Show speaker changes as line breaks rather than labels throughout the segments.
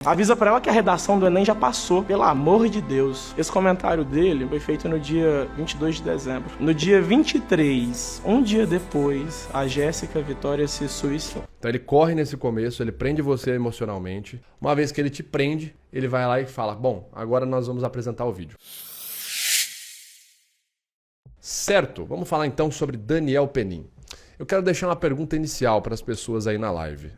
Avisa pra ela que a redação do Enem já passou, pelo amor de Deus. Esse comentário dele foi feito no dia 22 de dezembro. No dia 23, um dia depois, a Jéssica Vitória se suicidou.
Então ele corre nesse começo, ele prende você emocionalmente. Uma vez que ele te prende, ele vai lá e fala, bom, agora nós vamos apresentar o vídeo. Certo, vamos falar então sobre Daniel Penin. Eu quero deixar uma pergunta inicial para as pessoas aí na live.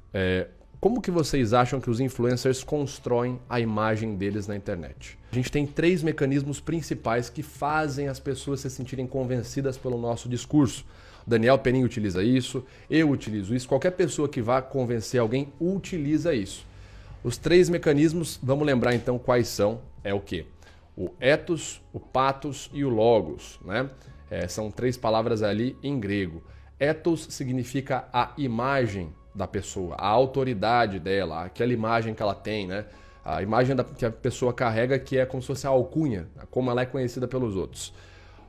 Como que vocês acham que os influencers constroem a imagem deles na internet? A gente tem 3 mecanismos principais que fazem as pessoas se sentirem convencidas pelo nosso discurso. O Daniel Penin utiliza isso, eu utilizo isso, qualquer pessoa que vá convencer alguém utiliza isso. Os 3 mecanismos, vamos lembrar então quais são, é o quê? O ethos, o pathos e o logos, né? São 3 palavras ali em grego. Ethos significa a imagem da pessoa, a autoridade dela, aquela imagem que ela tem, né? A imagem que a pessoa carrega, que é como se fosse a alcunha, como ela é conhecida pelos outros.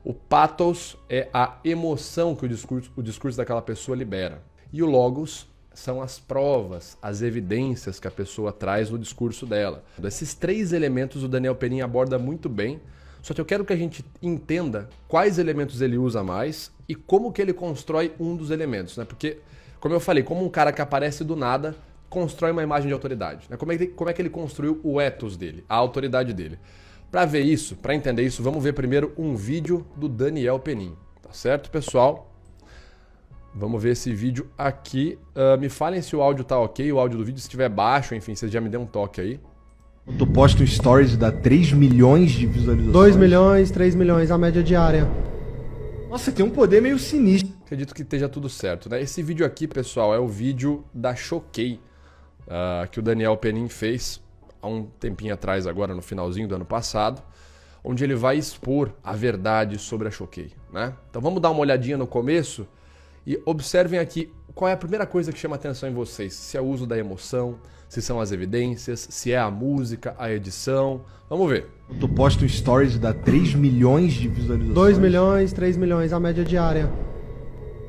O pathos é a emoção que o discurso daquela pessoa libera. E o logos são as provas, as evidências que a pessoa traz no discurso dela. Esses 3 elementos o Daniel Penin aborda muito bem, só que eu quero que a gente entenda quais elementos ele usa mais e como que ele constrói um dos elementos, né? Porque, como eu falei, como um cara que aparece do nada, constrói uma imagem de autoridade, né? Como é que ele construiu o ethos dele, a autoridade dele? Para ver isso, para entender isso, vamos ver primeiro um vídeo do Daniel Penin, tá certo, pessoal? Vamos ver esse vídeo aqui. Me falem se o áudio tá ok, o áudio do vídeo, se estiver baixo, enfim, vocês já me dêem um toque aí.
Tu posta um stories e dá 3 milhões de visualizações.
2 milhões, 3 milhões, a média diária.
Nossa, tem um poder meio sinistro.
Acredito que esteja tudo certo, né? Esse vídeo aqui, pessoal, é o vídeo da Choquei, que o Daniel Penin fez há um tempinho atrás, agora no finalzinho do ano passado, onde ele vai expor a verdade sobre a Choquei, né? Então vamos dar uma olhadinha no começo e observem aqui qual é a primeira coisa que chama atenção em vocês. Se é o uso da emoção, se são as evidências, se é a música, a edição. Vamos ver.
Tu posta um stories e dá 3 milhões de visualizações.
2 milhões, 3 milhões, a média diária.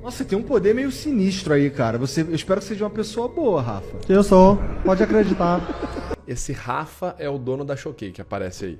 Nossa, tem um poder meio sinistro aí, cara. Eu espero que seja uma pessoa boa, Rafa.
Eu sou, pode acreditar.
Esse Rafa é o dono da Choquei que aparece aí.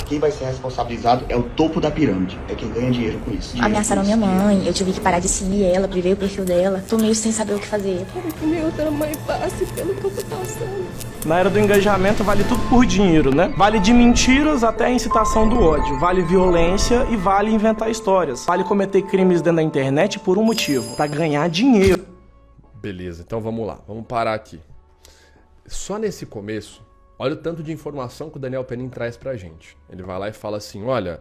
Quem vai ser responsabilizado é o topo da pirâmide, é quem ganha dinheiro com isso.
Ameaçaram minha mãe, eu tive que parar de seguir ela, privei o perfil dela. Tô meio sem saber o que fazer.
Quero que meu tamanho passe pelo que eu tô passando.
Na era do engajamento vale tudo por dinheiro, né? Vale de mentiras até a incitação do ódio. Vale violência e vale inventar histórias. Vale cometer crimes dentro da internet por um motivo, pra ganhar dinheiro.
Beleza, então vamos lá, vamos parar aqui. Só nesse começo, olha o tanto de informação que o Daniel Penin traz pra gente. Ele vai lá e fala assim, olha,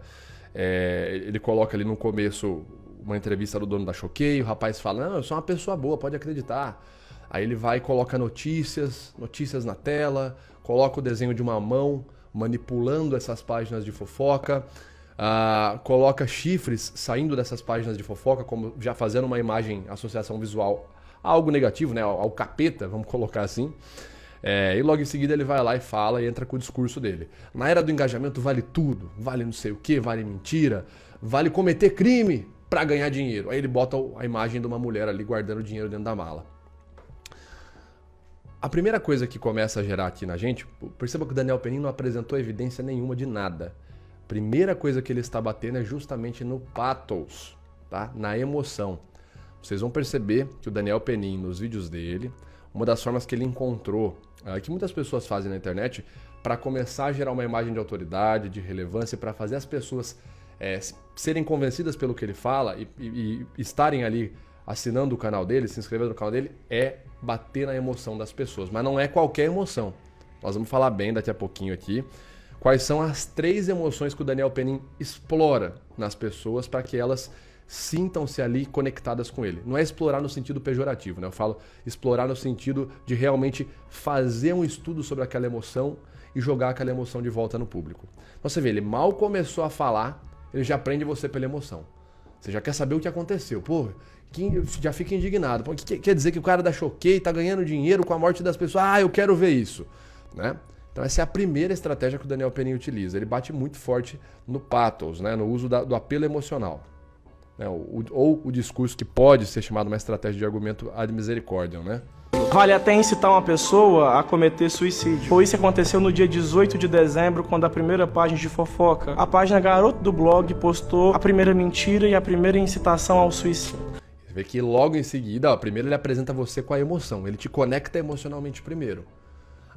ele coloca ali no começo uma entrevista do dono da Choquei, o rapaz fala, não, eu sou uma pessoa boa, pode acreditar. Aí ele vai e coloca notícias na tela, coloca o desenho de uma mão manipulando essas páginas de fofoca, coloca chifres saindo dessas páginas de fofoca, como já fazendo uma imagem, associação visual a algo negativo, né, ao capeta, vamos colocar assim. E logo em seguida ele vai lá e fala e entra com o discurso dele. Na era do engajamento vale tudo, vale não sei o que, vale mentira, vale cometer crime pra ganhar dinheiro. Aí ele bota a imagem de uma mulher ali guardando dinheiro dentro da mala. A primeira coisa que começa a gerar aqui na gente, perceba que o Daniel Penin não apresentou evidência nenhuma de nada. A primeira coisa que ele está batendo é justamente no pathos, tá? Na emoção. Vocês vão perceber que o Daniel Penin, nos vídeos dele, uma das formas que ele encontrou, que muitas pessoas fazem na internet, para começar a gerar uma imagem de autoridade, de relevância, para fazer as pessoas serem convencidas pelo que ele fala e estarem ali assinando o canal dele, se inscrevendo no canal dele, é bater na emoção das pessoas. Mas não é qualquer emoção. Nós vamos falar bem daqui a pouquinho aqui quais são as 3 emoções que o Daniel Penin explora nas pessoas para que elas sintam-se ali conectadas com ele. Não é explorar no sentido pejorativo, né? Eu falo explorar no sentido de realmente fazer um estudo sobre aquela emoção e jogar aquela emoção de volta no público. Então você vê, ele mal começou a falar, ele já prende você pela emoção. Você já quer saber o que aconteceu. Pô, já fica indignado. Pô, quer dizer que o cara da Choquei tá ganhando dinheiro com a morte das pessoas? Ah, eu quero ver isso, né? Então essa é a primeira estratégia que o Daniel Penin utiliza. Ele bate muito forte no pathos, né? No uso do apelo emocional. Ou o discurso que pode ser chamado uma estratégia de argumento ad misericordiam, né?
Deus. Vale até incitar uma pessoa a cometer suicídio. Pois isso aconteceu no dia 18 de dezembro, quando a primeira página de fofoca, a página Garoto do Blog, postou a primeira mentira e a primeira incitação ao suicídio.
Você vê que logo em seguida, ó, primeiro ele apresenta você com a emoção, ele te conecta emocionalmente primeiro.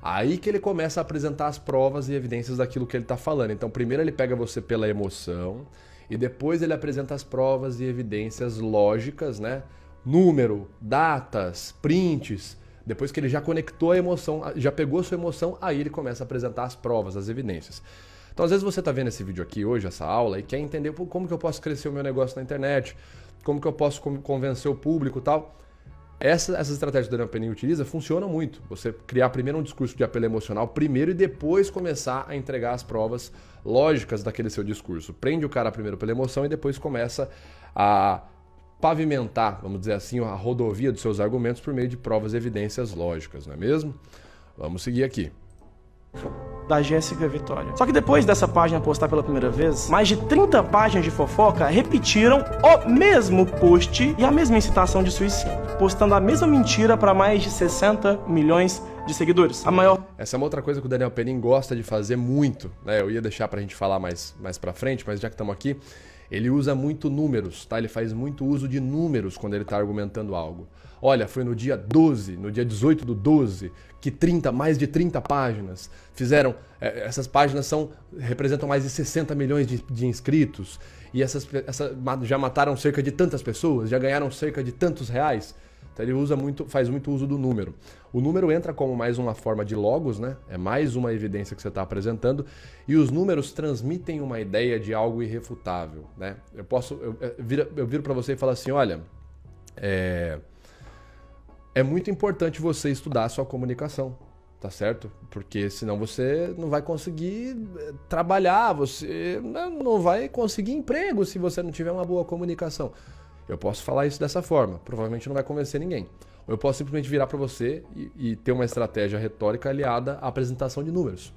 Aí que ele começa a apresentar as provas e evidências daquilo que ele está falando. Então primeiro ele pega você pela emoção e depois ele apresenta as provas e evidências lógicas, né? Número, datas, prints. Depois que ele já conectou a emoção, já pegou a sua emoção, aí ele começa a apresentar as provas, as evidências. Então às vezes você está vendo esse vídeo aqui hoje, essa aula, e quer entender como que eu posso crescer o meu negócio na internet, como que eu posso convencer o público e tal. Essas estratégias que o Daniel Penning utiliza funcionam muito. Você criar primeiro um discurso de apelo emocional primeiro e depois começar a entregar as provas lógicas daquele seu discurso. Prende o cara primeiro pela emoção e depois começa a pavimentar, vamos dizer assim, a rodovia dos seus argumentos por meio de provas e evidências lógicas, não é mesmo? Vamos seguir aqui.
Da Jéssica Vitória. Só que depois dessa página postar pela primeira vez, mais de 30 páginas de fofoca repetiram o mesmo post e a mesma incitação de suicídio, postando a mesma mentira para mais de 60 milhões de seguidores. A maior...
Essa é uma outra coisa que o Daniel Penning gosta de fazer muito, né? Eu ia deixar pra gente falar mais pra frente, mas já que estamos aqui, ele usa muito números, tá? Ele faz muito uso de números quando ele está argumentando algo. Olha, foi no dia 12, no dia 18 do 12, que mais de 30 páginas fizeram... essas páginas representam mais de 60 milhões de inscritos e já mataram cerca de tantas pessoas, já ganharam cerca de tantos reais. Então ele faz muito uso do número. O número entra como mais uma forma de logos, né? É mais uma evidência que você está apresentando. E os números transmitem uma ideia de algo irrefutável, né? Eu viro para você e falo assim, olha... É muito importante você estudar a sua comunicação, tá certo? Porque senão você não vai conseguir trabalhar, você não vai conseguir emprego se você não tiver uma boa comunicação. Eu posso falar isso dessa forma, provavelmente não vai convencer ninguém. Ou eu posso simplesmente virar para você e ter uma estratégia retórica aliada à apresentação de números.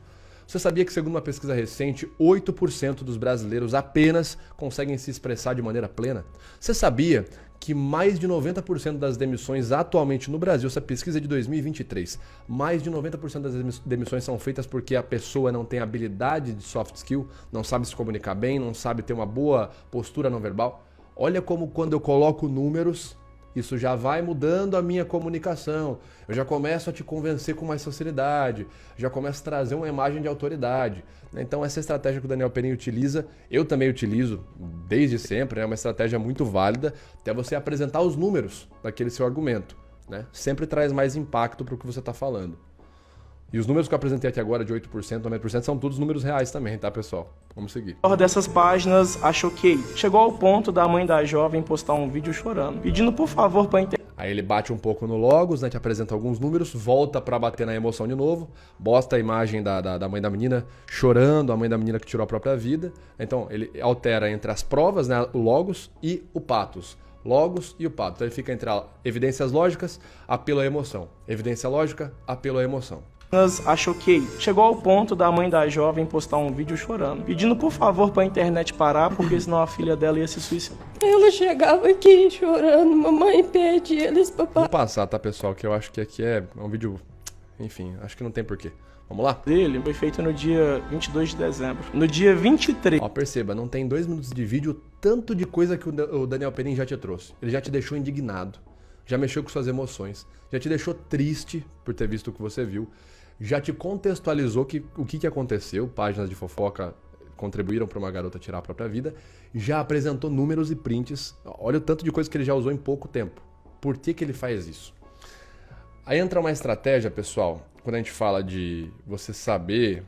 Você sabia que, segundo uma pesquisa recente, 8% dos brasileiros apenas conseguem se expressar de maneira plena? Você sabia que mais de 90% das demissões atualmente no Brasil, essa pesquisa é de 2023, mais de 90% das demissões são feitas porque a pessoa não tem habilidade de soft skill, não sabe se comunicar bem, não sabe ter uma boa postura não verbal? Olha como quando eu coloco números, isso já vai mudando a minha comunicação. Eu já começo a te convencer com mais facilidade, já começo a trazer uma imagem de autoridade. Então essa estratégia que o Daniel Penning utiliza, eu também utilizo desde sempre, é uma estratégia muito válida, até você apresentar os números daquele seu argumento, né? Sempre traz mais impacto para o que você está falando. E os números que eu apresentei aqui agora de 8%, 9% são todos números reais também, tá, pessoal? Vamos seguir.
A dessas páginas a choquei. Chegou ao ponto da mãe da jovem postar um vídeo chorando, pedindo por favor para
Aí ele bate um pouco no logos, né, te apresenta alguns números, volta para bater na emoção de novo, bosta a imagem da mãe da menina chorando, a mãe da menina que tirou a própria vida. Então ele altera entre as provas, né, o logos e o patos. Logos e o patos. Então ele fica entre evidências lógicas, apelo à emoção. Evidência lógica, apelo à emoção.
A choquei. Chegou ao ponto da mãe da jovem postar um vídeo chorando, pedindo por favor para a internet parar, porque senão a filha dela ia se suicidar.
Ela chegava aqui chorando, mamãe pede eles, papai.
Vou passar, tá, pessoal, que eu acho que aqui é um vídeo... Enfim, acho que não tem porquê. Vamos lá?
Dele foi feito no dia 22 de dezembro. No dia 23...
Ó, perceba, não tem 2 minutos de vídeo tanto de coisa que o Daniel Penning já te trouxe. Ele já te deixou indignado, já mexeu com suas emoções, já te deixou triste por ter visto o que você viu, já te contextualizou o que aconteceu, páginas de fofoca contribuíram para uma garota tirar a própria vida, já apresentou números e prints. Olha o tanto de coisa que ele já usou em pouco tempo. Por que ele faz isso? Aí entra uma estratégia, pessoal, quando a gente fala de você saber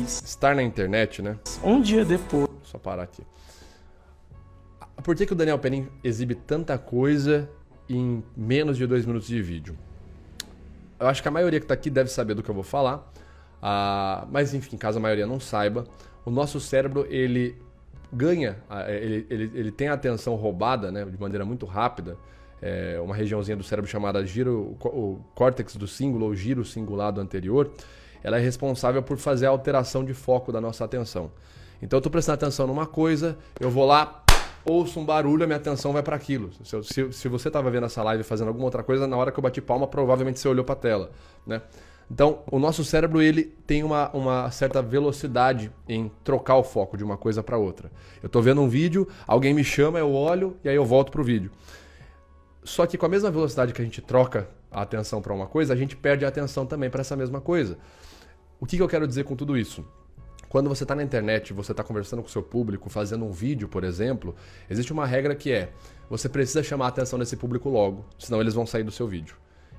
estar na internet, né?
Um dia depois...
Só parar aqui. Por que o Daniel Penning exibe tanta coisa em menos de 2 minutos de vídeo? Eu acho que a maioria que está aqui deve saber do que eu vou falar, mas enfim, caso a maioria não saiba, o nosso cérebro, ele ganha, ele tem a atenção roubada, né, de maneira muito rápida, uma regiãozinha do cérebro chamada o córtex do cíngulo ou giro cingulado anterior, ela é responsável por fazer a alteração de foco da nossa atenção. Então eu estou prestando atenção numa coisa, eu vou lá, ouço um barulho, a minha atenção vai para aquilo. Se você estava vendo essa live fazendo alguma outra coisa, na hora que eu bati palma, provavelmente você olhou para a tela, né? Então, o nosso cérebro ele tem uma certa velocidade em trocar o foco de uma coisa para outra. Eu estou vendo um vídeo, alguém me chama, eu olho e aí eu volto pro vídeo. Só que com a mesma velocidade que a gente troca a atenção para uma coisa, a gente perde a atenção também para essa mesma coisa. O que eu quero dizer com tudo isso? Quando você está na internet, você está conversando com o seu público, fazendo um vídeo, por exemplo, existe uma regra que é, você precisa chamar a atenção desse público logo, senão eles vão sair do seu vídeo.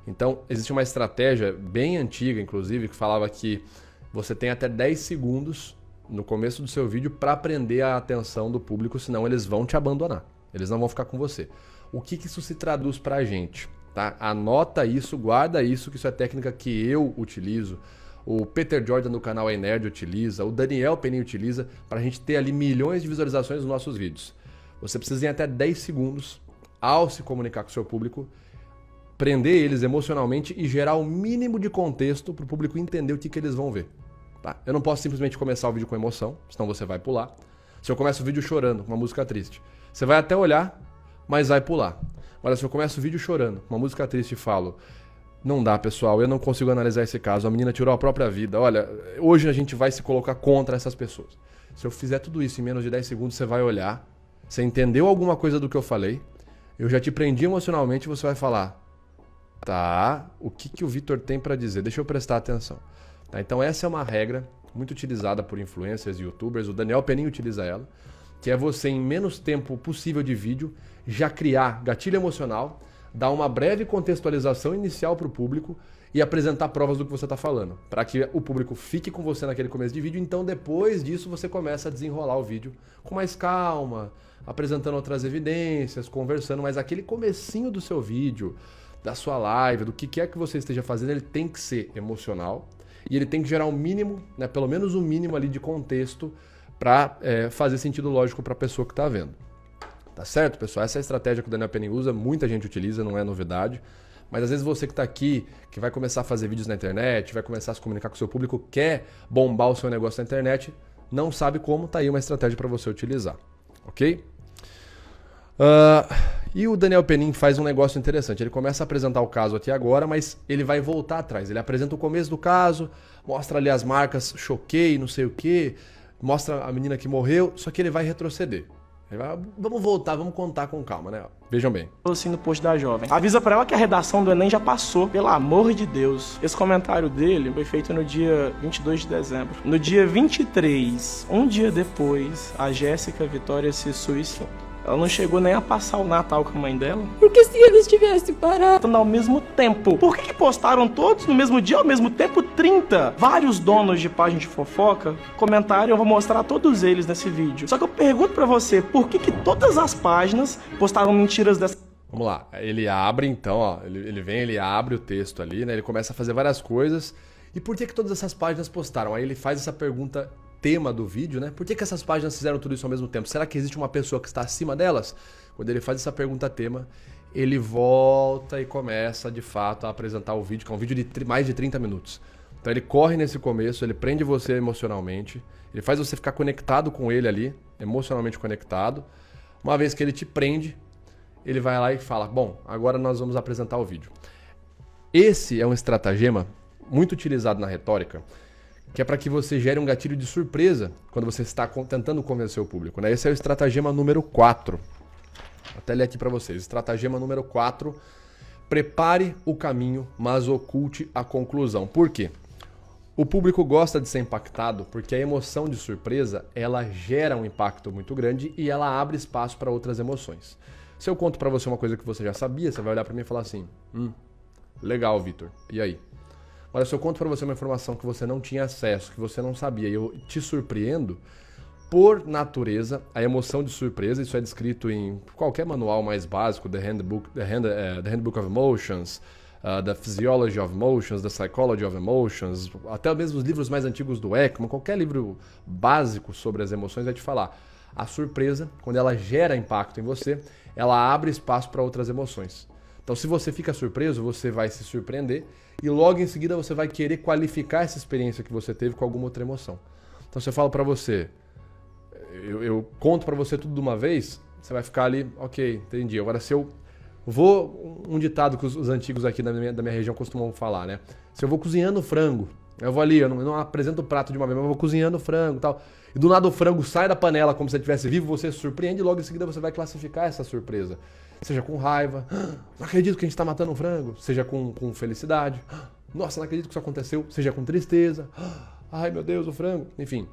Então, existe uma estratégia bem antiga, inclusive, que falava que você tem até 10 segundos no começo do seu vídeo para prender a atenção do público, senão eles vão te abandonar. Eles não vão ficar com você. O que isso se traduz para a gente? Tá? Anota isso, guarda isso, que isso é técnica que eu utilizo, o Peter Jordan do canal iNerd utiliza, o Daniel Penin utiliza, para a gente ter ali milhões de visualizações nos nossos vídeos. Você precisa em até 10 segundos, ao se comunicar com o seu público, prender eles emocionalmente e gerar o mínimo de contexto para o público entender o que eles vão ver. Tá? Eu não posso simplesmente começar o vídeo com emoção, senão você vai pular. Se eu começo o vídeo chorando, com uma música triste, você vai até olhar, mas vai pular. Agora, se eu começo o vídeo chorando, com uma música triste e falo, não dá, pessoal, eu não consigo analisar esse caso, a menina tirou a própria vida, olha, hoje a gente vai se colocar contra essas pessoas. Se eu fizer tudo isso em menos de 10 segundos, você vai olhar, você entendeu alguma coisa do que eu falei, eu já te prendi emocionalmente e você vai falar, tá, o que o Vitor tem para dizer? Deixa eu prestar atenção. Tá, então essa é uma regra muito utilizada por influencers e youtubers, o Daniel Penin utiliza ela, que é você em menos tempo possível de vídeo já criar gatilho emocional, dar uma breve contextualização inicial para o público e apresentar provas do que você está falando, para que o público fique com você naquele começo de vídeo, então depois disso você começa a desenrolar o vídeo com mais calma, apresentando outras evidências, conversando, mas aquele comecinho do seu vídeo, da sua live, do que quer que você esteja fazendo, ele tem que ser emocional e ele tem que gerar um mínimo, né, pelo menos um mínimo ali de contexto para fazer sentido lógico para a pessoa que está vendo. Tá certo, pessoal? Essa é a estratégia que o Daniel Penin usa, muita gente utiliza, não é novidade. Mas às vezes você que está aqui, que vai começar a fazer vídeos na internet, vai começar a se comunicar com o seu público, quer bombar o seu negócio na internet, não sabe como, tá aí uma estratégia para você utilizar. Ok? E o Daniel Penin faz um negócio interessante. Ele começa a apresentar o caso aqui agora, mas ele vai voltar atrás. Ele apresenta o começo do caso, mostra ali as marcas, choquei, não sei o quê, mostra a menina que morreu, só que ele vai retroceder. Ele vai, vamos voltar, vamos contar com calma, né? Vejam bem.
Assim no post da jovem. Avisa pra ela que a redação do Enem já passou, pelo amor de Deus. Esse comentário dele foi feito no dia 22 de dezembro. No dia 23, um dia depois, a Jéssica Vitória se suicidou. Ela não chegou nem a passar o Natal com a mãe dela.
Porque se eles tivessem parado
Ao mesmo tempo. Por que postaram todos no mesmo dia, ao mesmo tempo? 30. Vários donos de página de fofoca comentaram, eu vou mostrar todos eles nesse vídeo. Só que eu pergunto pra você, por que todas as páginas postaram mentiras dessa?
Vamos lá. Ele abre então, ó. Ele abre o texto ali, né? Ele começa a fazer várias coisas. E por que todas essas páginas postaram? Aí ele faz essa pergunta tema do vídeo, né? Por que essas páginas fizeram tudo isso ao mesmo tempo? Será que existe uma pessoa que está acima delas? Quando ele faz essa pergunta tema, ele volta e começa, de fato, a apresentar o vídeo, que é um vídeo de mais de 30 minutos. Então ele corre nesse começo, ele prende você emocionalmente, ele faz você ficar conectado com ele ali, emocionalmente conectado. Uma vez que ele te prende, ele vai lá e fala, bom, agora nós vamos apresentar o vídeo. Esse é um estratagema muito utilizado na retórica, que é para que você gere um gatilho de surpresa quando você está tentando convencer o público, né? Esse é o estratagema número 4. Vou até ler aqui para vocês. Estratagema número 4. Prepare o caminho, mas oculte a conclusão. Por quê? O público gosta de ser impactado porque a emoção de surpresa, ela gera um impacto muito grande e ela abre espaço para outras emoções. Se eu conto para você uma coisa que você já sabia, você vai olhar para mim e falar assim, legal, Vitor, e aí? Olha, se eu conto para você uma informação que você não tinha acesso, que você não sabia, e eu te surpreendo, por natureza, a emoção de surpresa, isso é descrito em qualquer manual mais básico, The Handbook of Emotions, The Physiology of Emotions, The Psychology of Emotions, até mesmo os livros mais antigos do Ekman, qualquer livro básico sobre as emoções vai te falar. A surpresa, quando ela gera impacto em você, ela abre espaço para outras emoções. Então, se você fica surpreso, você vai se surpreender e logo em seguida você vai querer qualificar essa experiência que você teve com alguma outra emoção. Então, se eu falo para você, eu conto para você tudo de uma vez, você vai ficar ali, ok, entendi. Agora se eu vou, um ditado que os antigos aqui da minha região costumam falar, né? Se eu vou cozinhando frango, eu vou ali, eu não apresento o prato de uma vez, mas eu vou cozinhando frango e tal. E do nada o frango sai da panela como se ele estivesse vivo, você se surpreende e logo em seguida você vai classificar essa surpresa. Seja com raiva, não acredito que a gente está matando um frango. Seja com felicidade, nossa, não acredito que isso aconteceu. Seja com tristeza, ai meu Deus, o frango. Enfim,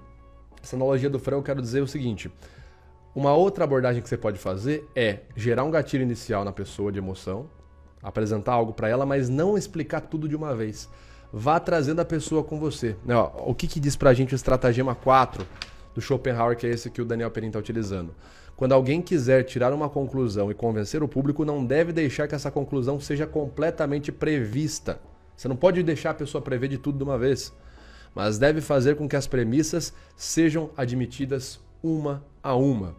essa analogia do frango eu quero dizer o seguinte. Uma outra abordagem que você pode fazer é gerar um gatilho inicial na pessoa de emoção, apresentar algo para ela, mas não explicar tudo de uma vez. Vá trazendo a pessoa com você. O que diz pra gente o estratagema 4 do Schopenhauer, que é esse que o Daniel Penin está utilizando? Quando alguém quiser tirar uma conclusão e convencer o público, não deve deixar que essa conclusão seja completamente prevista. Você não pode deixar a pessoa prever de tudo de uma vez, mas deve fazer com que as premissas sejam admitidas uma a uma.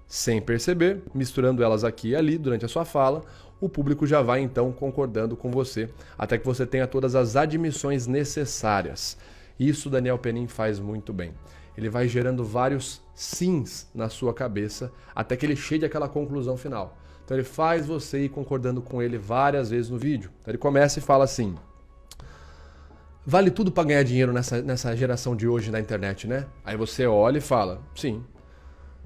Sem perceber, misturando elas aqui e ali durante a sua fala, o público já vai então concordando com você, até que você tenha todas as admissões necessárias. Isso Daniel Penin faz muito bem. Ele vai gerando vários sims na sua cabeça, até que ele chegue àquela conclusão final. Então ele faz você ir concordando com ele várias vezes no vídeo. Então ele começa e fala assim: vale tudo para ganhar dinheiro nessa geração de hoje na internet, né? Aí você olha e fala, sim.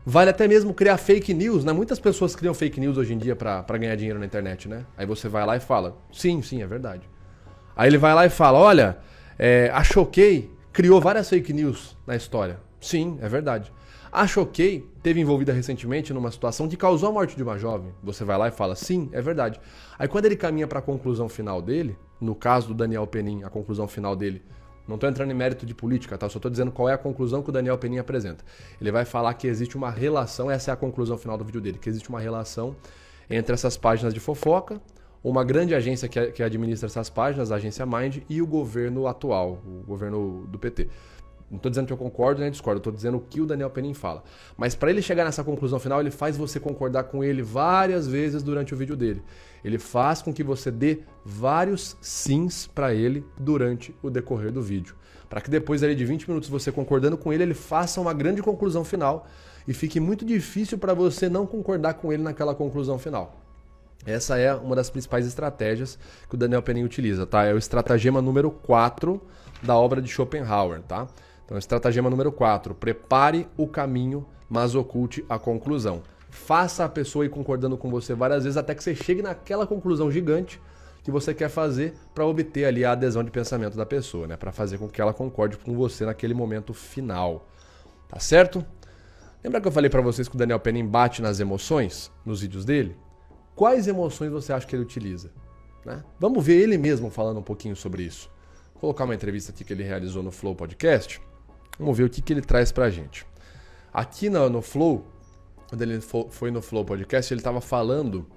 Vale até mesmo criar fake news, né? Muitas pessoas criam fake news hoje em dia para ganhar dinheiro na internet, né? Aí você vai lá e fala, sim, é verdade. Aí ele vai lá e fala, olha, a Choquei criou várias fake news na história. Sim, é verdade. A Choquei teve envolvida recentemente numa situação que causou a morte de uma jovem. Você vai lá e fala, sim, é verdade. Aí quando ele caminha para a conclusão final dele, no caso do Daniel Penin, a conclusão final dele, não estou entrando em mérito de política, tá? Só estou dizendo qual é a conclusão que o Daniel Penin apresenta. Ele vai falar que existe uma relação, essa é a conclusão final do vídeo dele, que existe uma relação entre essas páginas de fofoca, uma grande agência que administra essas páginas, a agência Mind, e o governo atual, o governo do PT. Não estou dizendo que eu concordo nem discordo, estou dizendo o que o Daniel Penin fala. Mas para ele chegar nessa conclusão final, ele faz você concordar com ele várias vezes durante o vídeo dele. Ele faz com que você dê vários sims para ele durante o decorrer do vídeo. Para que depois ali de 20 minutos você concordando com ele, ele faça uma grande conclusão final e fique muito difícil para você não concordar com ele naquela conclusão final. Essa é uma das principais estratégias que o Daniel Penin utiliza, tá? É o estratagema número 4 da obra de Schopenhauer, tá? Então, estratagema número 4, prepare o caminho, mas oculte a conclusão. Faça a pessoa ir concordando com você várias vezes até que você chegue naquela conclusão gigante que você quer fazer para obter ali a adesão de pensamento da pessoa, né? Para fazer com que ela concorde com você naquele momento final. Tá certo? Lembra que eu falei para vocês que o Daniel Penin bate nas emoções nos vídeos dele? Quais emoções você acha que ele utiliza? Né? Vamos ver ele mesmo falando um pouquinho sobre isso. Vou colocar uma entrevista aqui que ele realizou no Flow Podcast. Vamos ver o que ele traz pra gente. Aqui no Flow, quando ele foi no Flow Podcast, ele estava falando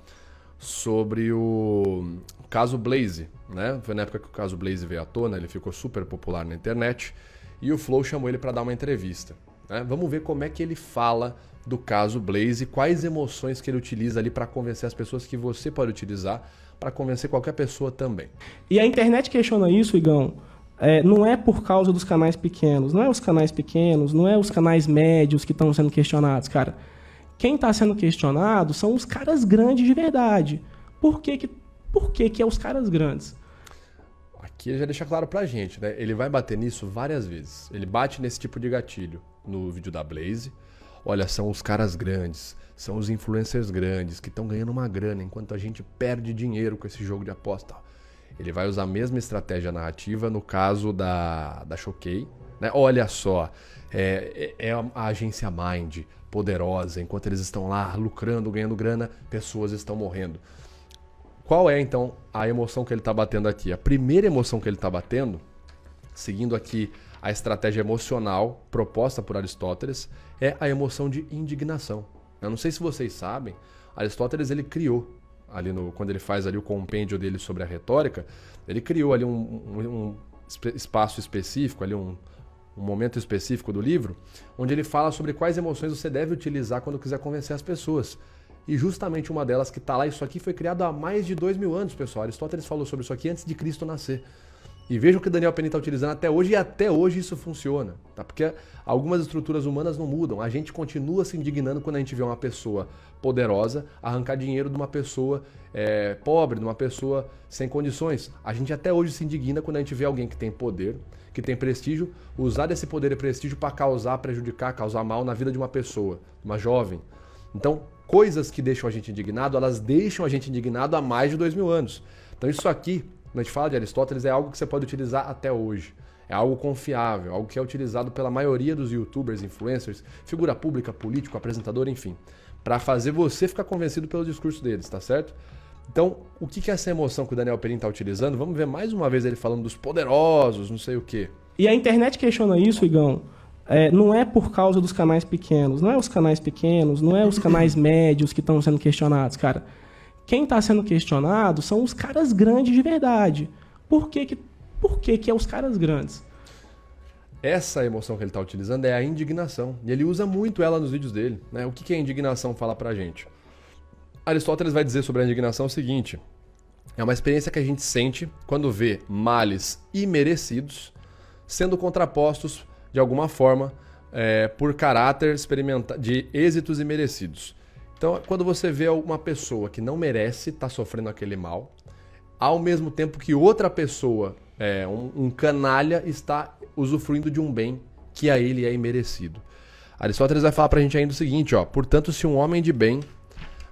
sobre o caso Blaze, né? Foi na época que o caso Blaze veio à tona, ele ficou super popular na internet e o Flow chamou ele para dar uma entrevista. Né? Vamos ver como é que ele fala do caso Blaze, quais emoções que ele utiliza ali para convencer as pessoas, que você pode utilizar para convencer qualquer pessoa também.
E a internet questiona isso, Igão. Não é por causa dos canais pequenos, não é os canais pequenos, não é os canais médios que estão sendo questionados, cara. Quem está sendo questionado são os caras grandes de verdade. Por que é os caras grandes?
Aqui ele já deixa claro pra gente, né? Ele vai bater nisso várias vezes. Ele bate nesse tipo de gatilho no vídeo da Blaze. Olha, são os caras grandes, são os influencers grandes que estão ganhando uma grana enquanto a gente perde dinheiro com esse jogo de aposta. Ele vai usar a mesma estratégia narrativa no caso da Choquei, né? Olha só, é a agência Mind poderosa, enquanto eles estão lá lucrando, ganhando grana, pessoas estão morrendo. Qual é então a emoção que ele está batendo aqui? A primeira emoção que ele está batendo, seguindo aqui a estratégia emocional proposta por Aristóteles, é a emoção de indignação. Eu não sei se vocês sabem, Aristóteles ele criou, ali quando ele faz ali o compêndio dele sobre a retórica, ele criou ali um espaço específico, ali um momento específico do livro, onde ele fala sobre quais emoções você deve utilizar quando quiser convencer as pessoas. E justamente uma delas que está lá, isso aqui foi criado há mais de 2000 anos, pessoal. Aristóteles falou sobre isso aqui antes de Cristo nascer. E veja o que o Daniel Penny está utilizando até hoje, e até hoje isso funciona. Tá? Porque algumas estruturas humanas não mudam. A gente continua se indignando quando a gente vê uma pessoa poderosa arrancar dinheiro de uma pessoa pobre, de uma pessoa sem condições. A gente até hoje se indigna quando a gente vê alguém que tem poder, que tem prestígio, usar desse poder e prestígio para prejudicar, causar mal na vida de uma pessoa, uma jovem. Então, coisas que deixam a gente indignado, elas deixam a gente indignado há mais de 2000 anos. Então isso aqui, quando a gente fala de Aristóteles, é algo que você pode utilizar até hoje. É algo confiável, algo que é utilizado pela maioria dos youtubers, influencers, figura pública, político, apresentador, enfim, para fazer você ficar convencido pelo discurso deles, tá certo? Então, o que é essa emoção que o Daniel Penny está utilizando? Vamos ver mais uma vez ele falando dos poderosos, não sei o quê.
E a internet questiona isso, Igão. Não é por causa dos canais pequenos, não é os canais pequenos, não é os canais médios que estão sendo questionados, cara. Quem está sendo questionado são os caras grandes de verdade. Por que é os caras grandes?
Essa emoção que ele está utilizando é a indignação. E ele usa muito ela nos vídeos dele. Né? O que a indignação fala pra gente? Aristóteles vai dizer sobre a indignação o seguinte: é uma experiência que a gente sente quando vê males imerecidos sendo contrapostos de alguma forma por caráter de êxitos imerecidos. Então, quando você vê uma pessoa que não merece estar sofrendo aquele mal, ao mesmo tempo que outra pessoa, um canalha, está usufruindo de um bem que a ele é imerecido. Aristóteles vai falar pra gente ainda o seguinte, ó: portanto, se um homem de bem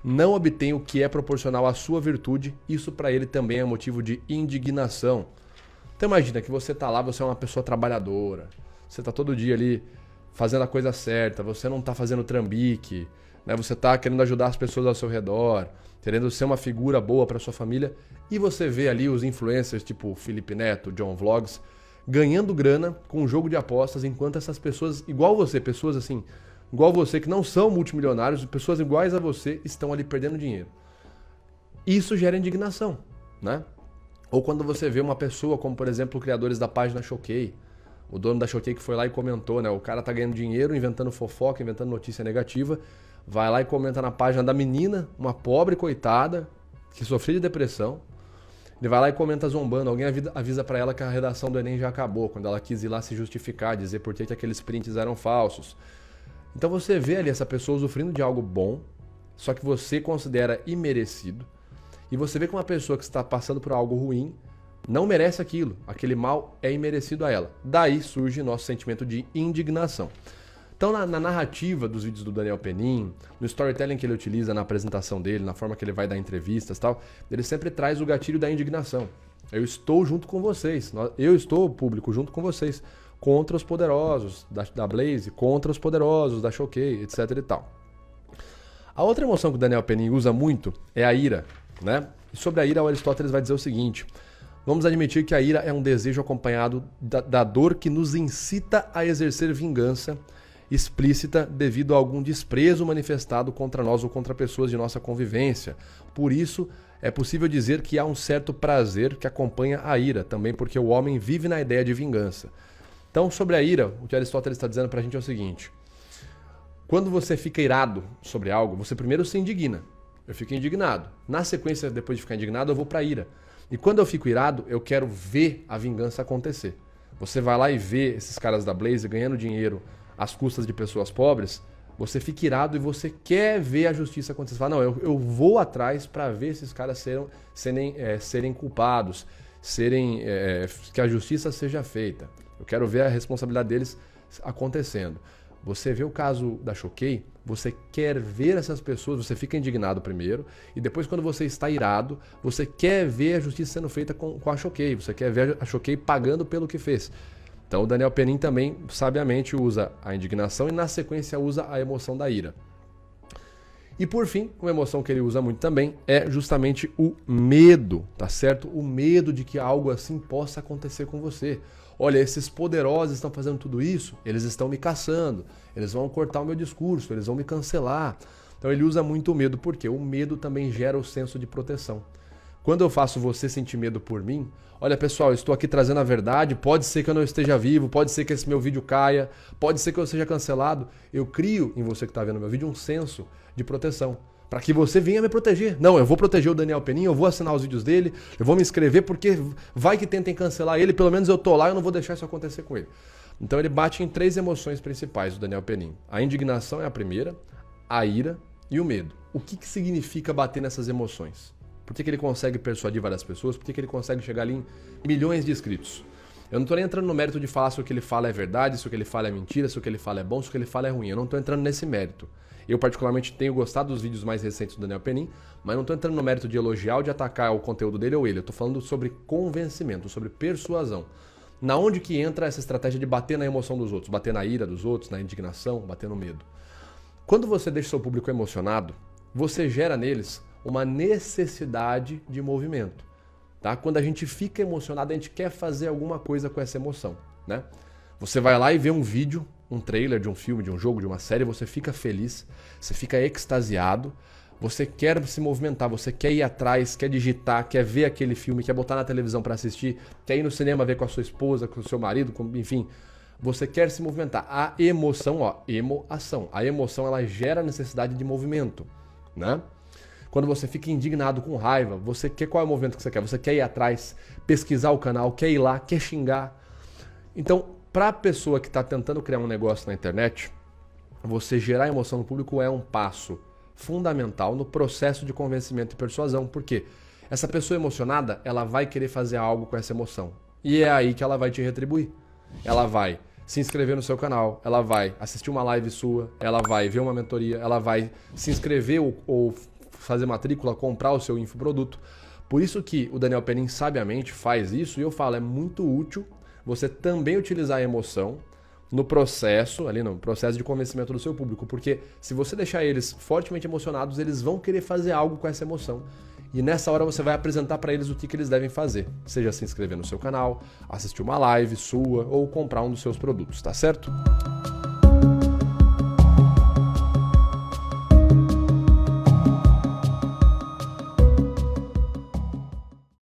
não obtém o que é proporcional à sua virtude, isso para ele também é motivo de indignação. Então imagina que você tá lá, você é uma pessoa trabalhadora, você tá todo dia ali fazendo a coisa certa, você não tá fazendo trambique, né? Você tá querendo ajudar as pessoas ao seu redor, querendo ser uma figura boa para sua família, e você vê ali os influencers tipo Felipe Neto, John Vlogs, ganhando grana com um jogo de apostas, enquanto essas pessoas, igual você, pessoas assim, igual você, que não são multimilionários, pessoas iguais a você, estão ali perdendo dinheiro. Isso gera indignação, né? Ou quando você vê uma pessoa, como por exemplo, criadores da página Choquei, o dono da Choquei que foi lá e comentou, né? O cara tá ganhando dinheiro, inventando fofoca, inventando notícia negativa, vai lá e comenta na página da menina, uma pobre coitada, que sofreu de depressão. Ele vai lá e comenta zombando. Alguém avisa pra ela que a redação do Enem já acabou, quando ela quis ir lá se justificar, dizer por que aqueles prints eram falsos. Então você vê ali essa pessoa usufruindo de algo bom, só que você considera imerecido. E você vê que uma pessoa que está passando por algo ruim não merece aquilo. Aquele mal é imerecido a ela. Daí surge nosso sentimento de indignação. Então, na narrativa dos vídeos do Daniel Penny, no storytelling que ele utiliza na apresentação dele, na forma que ele vai dar entrevistas e tal, ele sempre traz o gatilho da indignação. Eu estou junto com vocês, eu estou, público, junto com vocês, contra os poderosos da Blaze, contra os poderosos da Choquei, etc e tal. A outra emoção que o Daniel Penny usa muito é a ira, né? E sobre a ira, o Aristóteles vai dizer o seguinte: vamos admitir que a ira é um desejo acompanhado da dor que nos incita a exercer vingança explícita devido a algum desprezo manifestado contra nós ou contra pessoas de nossa convivência. Por isso, é possível dizer que há um certo prazer que acompanha a ira, também porque o homem vive na ideia de vingança. Então, sobre a ira, o que Aristóteles está dizendo para a gente é o seguinte: quando você fica irado sobre algo, você primeiro se indigna. Eu fico indignado. Na sequência, depois de ficar indignado, eu vou para a ira. E quando eu fico irado, eu quero ver a vingança acontecer. Você vai lá e vê esses caras da Blaze ganhando dinheiro às custas de pessoas pobres, você fica irado e você quer ver a justiça acontecer. Você fala, não, eu vou atrás para ver esses caras serem culpados, que a justiça seja feita. Eu quero ver a responsabilidade deles acontecendo. Você vê o caso da Choquei, você quer ver essas pessoas, você fica indignado primeiro, e depois quando você está irado, você quer ver a justiça sendo feita com a Choquei, você quer ver a Choquei pagando pelo que fez. Então o Daniel Penny também, sabiamente, usa a indignação e na sequência usa a emoção da ira. E por fim, uma emoção que ele usa muito também é justamente o medo, tá certo? O medo de que algo assim possa acontecer com você. Olha, esses poderosos estão fazendo tudo isso, eles estão me caçando, eles vão cortar o meu discurso, eles vão me cancelar. Então ele usa muito o medo, porque o medo também gera o senso de proteção. Quando eu faço você sentir medo por mim, olha pessoal, eu estou aqui trazendo a verdade, pode ser que eu não esteja vivo, pode ser que esse meu vídeo caia, pode ser que eu seja cancelado. Eu crio em você que está vendo meu vídeo um senso de proteção. Para que você venha me proteger. Não, eu vou proteger o Daniel Penin, eu vou assinar os vídeos dele, eu vou me inscrever porque vai que tentem cancelar ele, pelo menos eu tô lá e eu não vou deixar isso acontecer com ele. Então ele bate em 3 emoções principais do Daniel Penin. A indignação é a primeira, a ira e o medo. O que significa bater nessas emoções? Por que ele consegue persuadir várias pessoas? Por que ele consegue chegar ali em milhões de inscritos? Eu não tô nem entrando no mérito de falar se o que ele fala é verdade, se o que ele fala é mentira, se o que ele fala é bom, se o que ele fala é ruim. Eu não tô entrando nesse mérito. Eu particularmente tenho gostado dos vídeos mais recentes do Daniel Penin, mas não tô entrando no mérito de elogiar ou de atacar o conteúdo dele ou ele. Eu tô falando sobre convencimento, sobre persuasão. Na onde que entra essa estratégia de bater na emoção dos outros, bater na ira dos outros, na indignação, bater no medo? Quando você deixa seu público emocionado, você gera neles uma necessidade de movimento. Tá? Quando a gente fica emocionado, a gente quer fazer alguma coisa com essa emoção. Né? Você vai lá e vê um vídeo, um trailer de um filme, de um jogo, de uma série, você fica feliz, você fica extasiado, você quer se movimentar, você quer ir atrás, quer digitar, quer ver aquele filme, quer botar na televisão para assistir, quer ir no cinema ver com a sua esposa, com o seu marido, enfim, você quer se movimentar. A emoção, emoção. A emoção, ela gera necessidade de movimento, né? Quando você fica indignado, com raiva, você quer qual é o movimento que você quer? Você quer ir atrás, pesquisar o canal, quer ir lá, quer xingar. Então, para a pessoa que está tentando criar um negócio na internet, você gerar emoção no público é um passo fundamental no processo de convencimento e persuasão. Por quê? Essa pessoa emocionada, ela vai querer fazer algo com essa emoção. E é aí que ela vai te retribuir. Ela vai se inscrever no seu canal, ela vai assistir uma live sua, ela vai ver uma mentoria, ela vai se inscrever ou fazer matrícula, comprar o seu infoproduto. Por isso que o Daniel Penin sabiamente faz isso e eu falo, é muito útil você também utilizar a emoção no processo de convencimento do seu público, porque se você deixar eles fortemente emocionados, eles vão querer fazer algo com essa emoção. E nessa hora você vai apresentar para eles o que eles devem fazer, seja se inscrever no seu canal, assistir uma live sua ou comprar um dos seus produtos, tá certo?